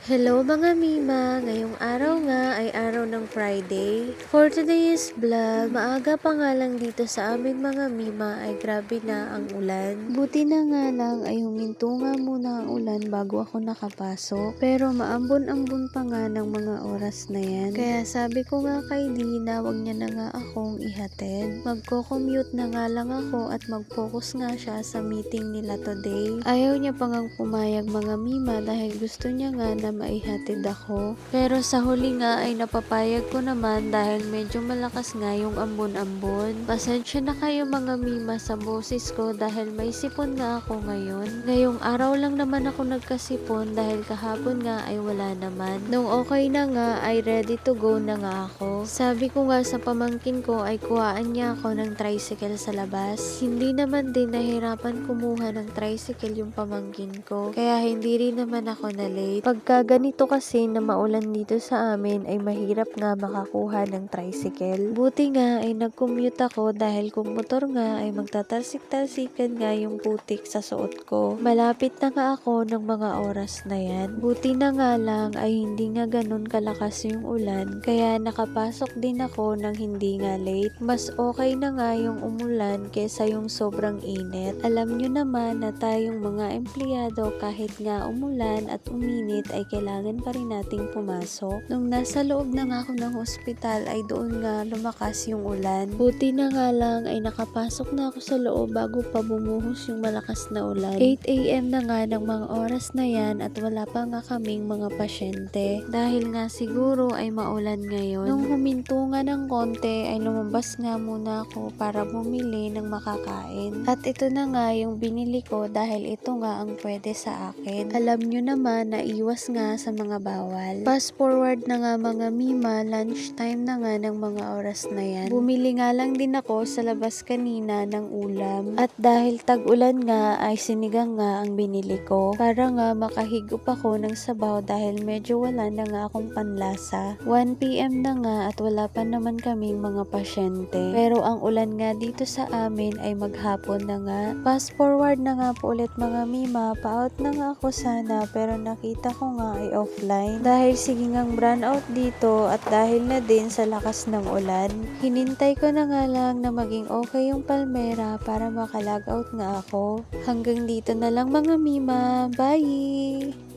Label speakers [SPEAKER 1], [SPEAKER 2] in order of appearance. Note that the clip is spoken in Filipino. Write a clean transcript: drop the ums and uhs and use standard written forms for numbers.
[SPEAKER 1] Hello mga Mima! Ngayong araw nga ay araw ng Friday. For today's vlog, maaga pa nga lang dito sa amin mga Mima ay grabe na ang ulan. Buti na nga lang ay huminto nga muna ang ulan bago ako nakapasok. Pero maambon-ambon pa nga ng mga oras na yan. Kaya sabi ko nga kay Dina, wag niya na nga akong ihatid. Magko-commute na nga lang ako at mag-focus nga siya sa meeting nila today. Ayaw niya pa ngang pumayag mga Mima dahil gusto niya nga na maihatid ako. Pero sa huli nga ay napapayag ko naman dahil medyo malakas nga yung ambon-ambon. Pasensya na kayo mga Mima sa boses ko dahil may sipon nga ako ngayon. Ngayong araw lang naman ako nagkasipon dahil kahapon nga ay wala naman. Nung okay na nga ay ready to go na nga ako. Sabi ko nga sa pamangkin ko ay kuhaan niya ako ng tricycle sa labas. Hindi naman din nahirapan kumuha ng tricycle yung pamangkin ko. Kaya hindi rin naman ako na late. Pagka ganito kasi na maulan dito sa amin ay mahirap nga makakuha ng tricycle. Buti nga ay nag-commute ako dahil kung motor nga ay magtatalsik-talsikan nga yung putik sa suot ko. Malapit na nga ako ng mga oras na yan. Buti na nga lang ay hindi nga ganun kalakas yung ulan kaya nakapasok din ako ng hindi nga late. Mas okay na nga yung umulan kesa yung sobrang init. Alam nyo naman na tayong mga empleyado kahit nga umulan at uminit ay kailangan pa rin nating pumasok. Nung nasa loob na nga ako ng hospital ay doon nga lumakas yung ulan. Buti na nga lang ay nakapasok na ako sa loob bago pa bumuhos yung malakas na ulan. 8 AM na nga ng mga oras na yan at wala pa nga kaming mga pasyente. Dahil nga siguro ay maulan ngayon. Nung huminto nga ng konti ay lumabas nga muna ako para bumili ng makakain. At ito na nga yung binili ko dahil ito nga ang pwede sa akin. Alam nyo naman na iwas nga sa mga bawal. Fast forward na nga mga Mima, lunchtime na nga ng mga oras na yan. Bumili nga lang din ako sa labas kanina ng ulam. At dahil tag-ulan nga ay sinigang nga ang binili ko. Para nga makahigop ako ng sabaw dahil medyo wala na nga akong panlasa. 1 PM na nga at wala pa naman kaming mga pasyente. Pero ang ulan nga dito sa amin ay maghapon na nga. Fast forward na nga po ulit mga Mima, pa-out na nga ako sana pero nakita ko nga ay offline. Dahil sige ngang brand out dito at dahil na din sa lakas ng ulan, hinintay ko na nga lang na maging okay yung Palmera para makalag out nga ako. Hanggang dito na lang mga Mima, bye!